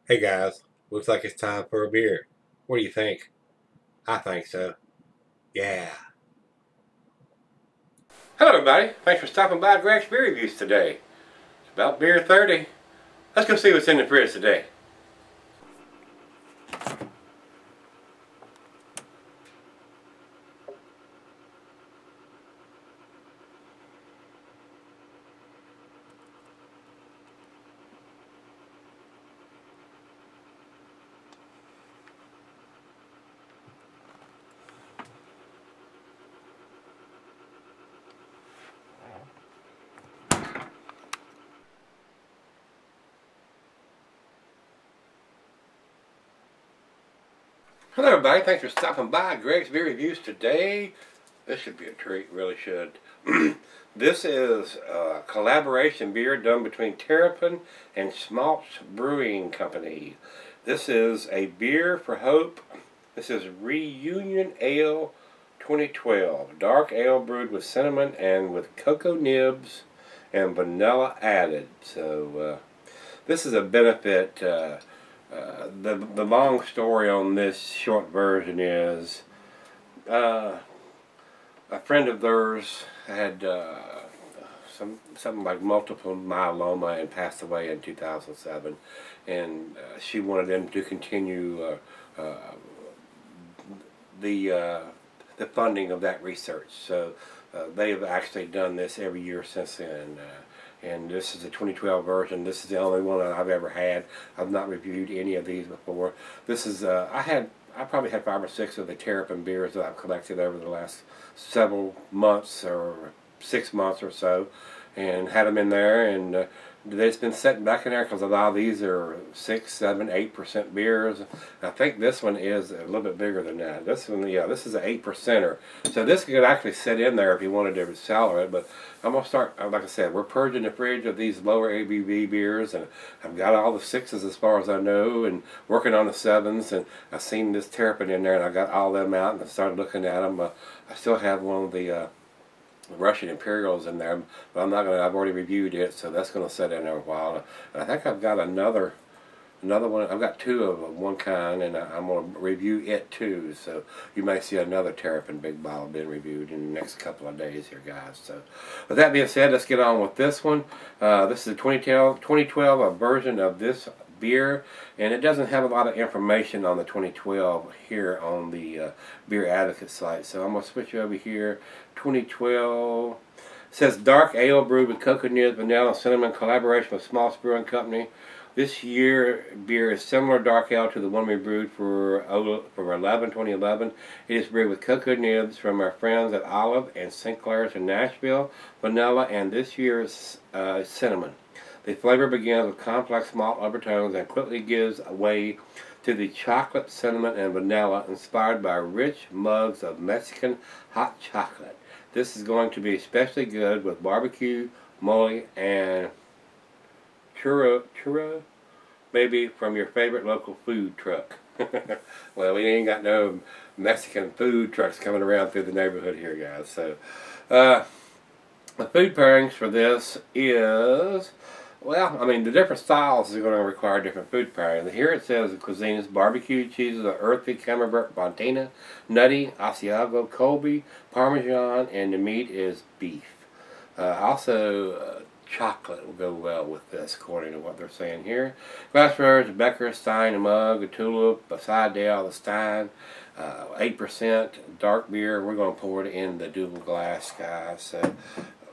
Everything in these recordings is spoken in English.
Hey guys, looks like it's time for a beer. What do you think? I think so. Yeah. Hello everybody, thanks for stopping by Gregsbeerreviews today. It's about beer 30. Let's go see what's in the fridge today. Hello everybody, thanks for stopping by Gregsbeerreviews today. This should be a treat, really should. This is a collaboration beer done between Terrapin and Smaltz Brewing Company. This is a beer for hope. This is Reunion Ale 2012. Dark ale brewed with cinnamon and with cocoa nibs and vanilla added. So this is a benefit. The long story on this short version is a friend of theirs had something like multiple myeloma and passed away in 2007, and she wanted them to continue the funding of that research. So they've actually done this every year since then. And this is the 2012 version. This is the only one that I've ever had. I've not reviewed any of these before. This is I probably had 5 or 6 of the Terrapin beers that I've collected over the last several months or 6 months or so, and had them in there, and they've just been sitting back in there because a lot of these are 6, 7, 8% beers. I think this one is a little bit bigger than that. This one, yeah, this is an 8%er. So this could actually sit in there if you wanted to sell it. But I'm gonna start. Like I said, we're purging the fridge of these lower ABV beers, and I've got all the 6s as far as I know, and working on the 7s. And I've seen this Terrapin in there, and I got all them out, and I started looking at them. I still have one of the Russian Imperials in there, but I'm not gonna. I've already reviewed it, so that's gonna sit in there a while. And I think I've got another one. I've got 2 of one kind, and I'm gonna review it too. So you may see another Terrapin big bottle being reviewed in the next couple of days here, guys. So with that being said, let's get on with this one. This is a 2012 version of this beer, and it doesn't have a lot of information on the 2012 here on the Beer Advocate site. So I'm going to switch over here. 2012 says dark ale brewed with cocoa nibs, vanilla, and cinnamon, collaboration with Smaltz Brewing Company. This year beer is similar dark ale to the one we brewed for 2011. It is brewed with cocoa nibs from our friends at Olive and Sinclair's in Nashville, vanilla, and this year's cinnamon. The flavor begins with complex malt overtones and quickly gives way to the chocolate, cinnamon, and vanilla inspired by rich mugs of Mexican hot chocolate. This is going to be especially good with barbecue, mole, and churro, maybe from your favorite local food truck. Well, we ain't got no Mexican food trucks coming around through the neighborhood here, guys. So, the food pairings for this is, well, I mean, the different styles are going to require different food pairing. Here it says the cuisine is barbecue cheeses are earthy, camembert, fontina, nutty, Asiago, Colby, Parmesan, and the meat is beef. Also, chocolate will go well with this, according to what they're saying here. Glasswares, a Becker, Stein, a mug, a tulip, a Seidel, a Stein, 8% dark beer. We're going to pour it in the double glass, guys. So,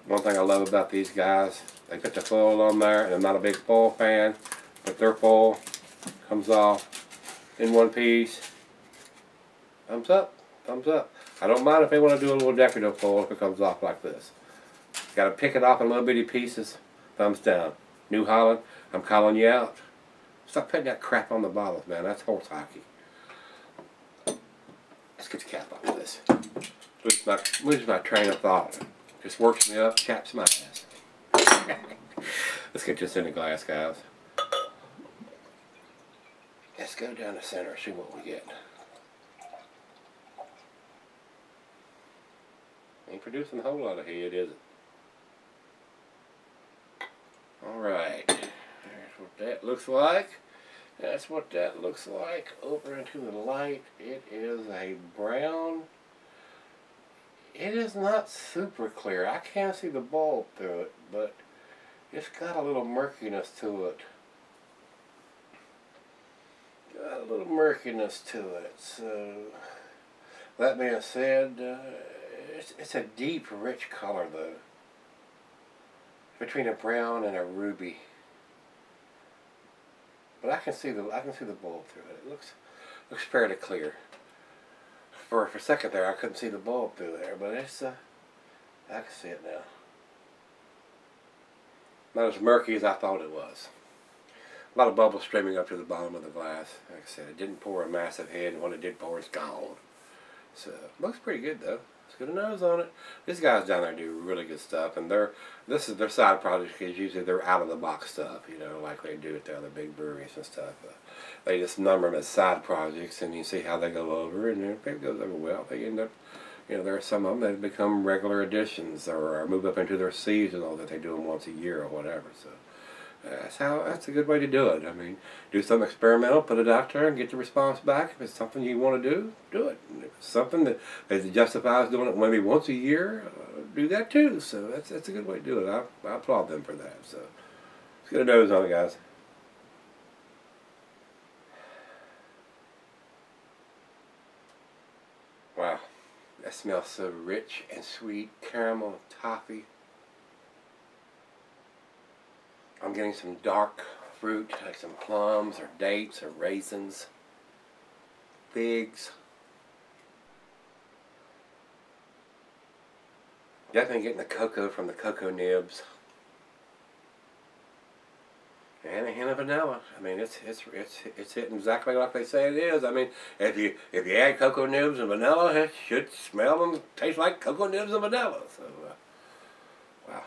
one thing I love about these guys, they put the foil on there, and I'm not a big foil fan, but their foil comes off in one piece. Thumbs up, thumbs up. I don't mind if they want to do a little decorative foil if it comes off like this. Got to pick it off in little bitty pieces. Thumbs down. New Holland, I'm calling you out. Stop putting that crap on the bottles, man. That's horse hockey. Let's get the cap off of this. Lose my train of thought. Just works me up, chaps my ass. Let's get this in the glass, guys. Let's go down the center and see what we get. Ain't producing a whole lot of heat, is it? Alright. There's what that looks like. That's what that looks like over into the light. It is a brown. It is not super clear. I can't see the bulb through it, but it's got a little murkiness to it. Got a little murkiness to it. So, that being said, it's a deep, rich color though. Between a brown and a ruby. But I can see the bulb through it. It looks fairly clear. For a second there, I couldn't see the bulb through there, but it's I can see it now. Not as murky as I thought it was. A lot of bubbles streaming up to the bottom of the glass. Like I said, it didn't pour a massive head, and when it did pour, it's gone. So looks pretty good though. It's got a nose on it. These guys down there do really good stuff, and this is their side project because usually they're out of the box stuff, you know, like they do at the other big breweries and stuff. They just number them as side projects, and you see how they go over, and if it goes over well, they end up, you know, there are some of them that become regular additions or move up into their seasonal that they do them once a year or whatever. So that's a good way to do it. I mean, do something experimental, put it out there, and get the response back. If it's something you want to do it. And if it's something that justifies doing it maybe once a year, do that too. So that's a good way to do it. I applaud them for that. So let's get a nose on it, guys. Wow, that smells so rich and sweet. Caramel, toffee. I'm getting some dark fruit, like some plums or dates or raisins, figs. Definitely getting the cocoa from the cocoa nibs. And a hint of vanilla. I mean, it's hitting exactly like they say it is. I mean, if you add cocoa nibs and vanilla, it should smell and taste like cocoa nibs and vanilla. So, wow.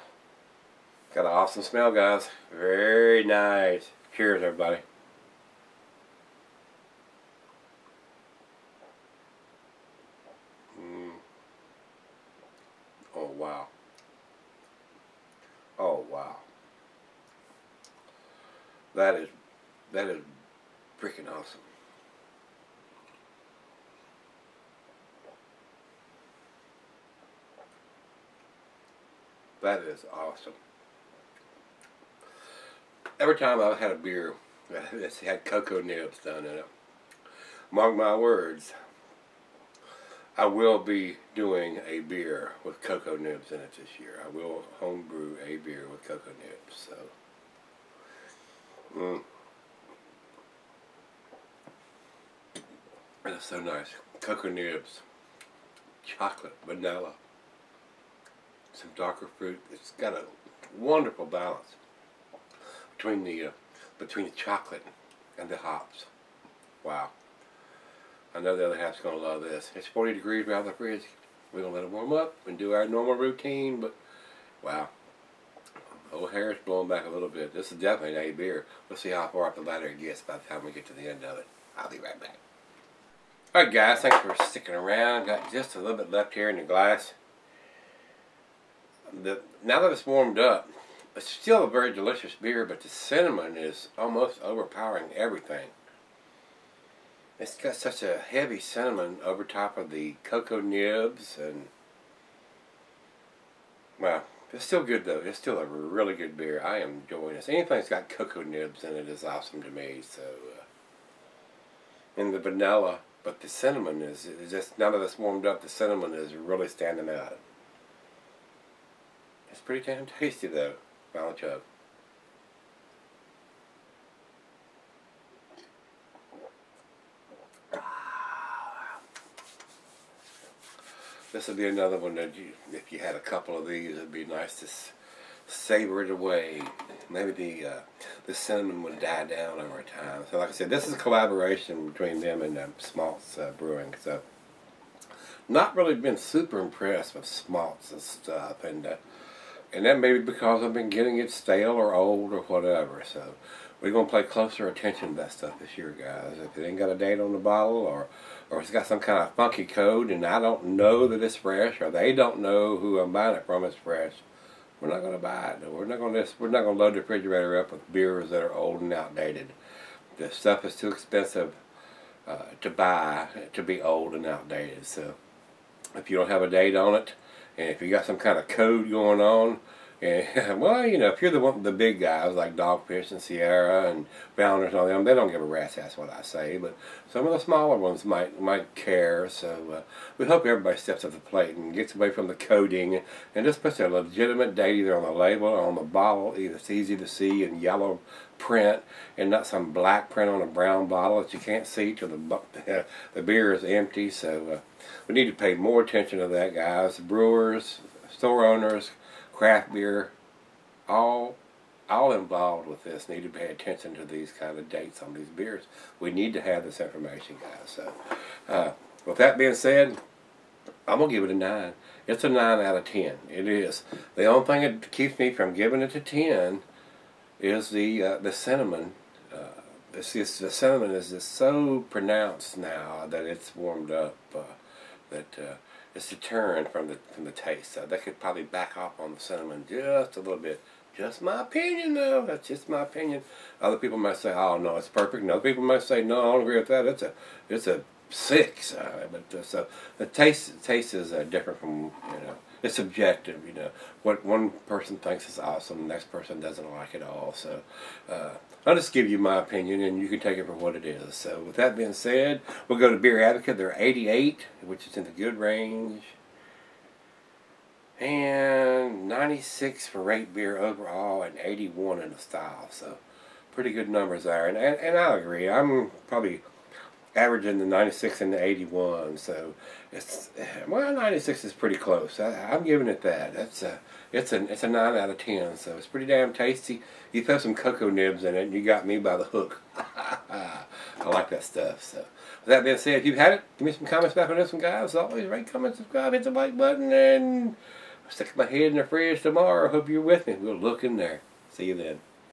Got an awesome smell, guys. Very nice. Cheers, everybody. Oh, wow. Oh, wow. That is freaking awesome. That is awesome. Every time I've had a beer that's had cocoa nibs done in it, mark my words, I will be doing a beer with cocoa nibs in it this year. I will homebrew a beer with cocoa nibs. So, that's so nice. Cocoa nibs, chocolate, vanilla, some darker fruit. It's got a wonderful balance between the chocolate and the hops. Wow. I know the other half's going to love this. It's 40 degrees out of the fridge. We're going to let it warm up and do our normal routine, but wow. Old hair is blowing back a little bit. This is definitely an A beer. We'll see how far up the ladder it gets by the time we get to the end of it. I'll be right back. Alright guys, thanks for sticking around. Got just a little bit left here in the glass. Now that it's warmed up, it's still a very delicious beer, but the cinnamon is almost overpowering everything. It's got such a heavy cinnamon over top of the cocoa nibs, and well, it's still good though. It's still a really good beer. I am enjoying this. Anything that's got cocoa nibs in it is awesome to me. So, and the vanilla, but the cinnamon is just, now that it's warmed up, the cinnamon is really standing out. It's pretty damn tasty though. Final chug. This would be another one that if you had a couple of these, it'd be nice to savor it away. Maybe the cinnamon would die down over time. So like I said, this is a collaboration between them and Smaltz Brewing. So not really been super impressed with Smaltz and stuff, and that may be because I've been getting it stale or old or whatever. So we're going to pay closer attention to that stuff this year, guys. If it ain't got a date on the bottle, or it's got some kind of funky code and I don't know that it's fresh, or they don't know who I'm buying it from is fresh, we're not going to buy it. We're not going to load the refrigerator up with beers that are old and outdated. the stuff is too expensive to buy to be old and outdated. So if you don't have a date on it, and if you got some kind of code going on, and well, you know, if you're the big guys like Dogfish and Sierra and Founders and all them, they don't give a rat's ass what I say. But some of the smaller ones might care. So we hope everybody steps up to the plate and gets away from the coding and just puts a legitimate date either on the label or on the bottle. Either it's easy to see in yellow print and not some black print on a brown bottle that you can't see till the beer is empty. So we need to pay more attention to that, guys. Brewers, store owners, craft beer, all involved with this need to pay attention to these kind of dates on these beers. We need to have this information, guys. So with that being said, I'm going to give it a 9. It's a 9 out of 10. It is. The only thing that keeps me from giving it a 10 is the cinnamon. The cinnamon is just so pronounced now that it's warmed up that it's deterrent from the taste. So they could probably back off on the cinnamon just a little bit. Just my opinion, though. That's just my opinion. Other people might say, "Oh no, it's perfect." And other people might say, "No, I don't agree with that. It's a 6." So the taste is different from, you know. It's subjective, you know. What one person thinks is awesome, the next person doesn't like it all. So I'll just give you my opinion, and you can take it for what it is. So with that being said, we'll go to Beer Advocate. They're 88, which is in the good range, and 96 for rate beer overall, and 81 in the style. So pretty good numbers there. And I agree. I'm probably averaging the 96 and the 81, so it's, well, 96 is pretty close. I'm giving it that. It's a 9 out of 10, so it's pretty damn tasty. You throw some cocoa nibs in it, and you got me by the hook. I like that stuff. So with that being said, if you've had it, give me some comments back on this one, guys. As always, rate, comment, subscribe, hit the like button, and I'll stick my head in the fridge tomorrow. I hope you're with me. We'll look in there. See you then.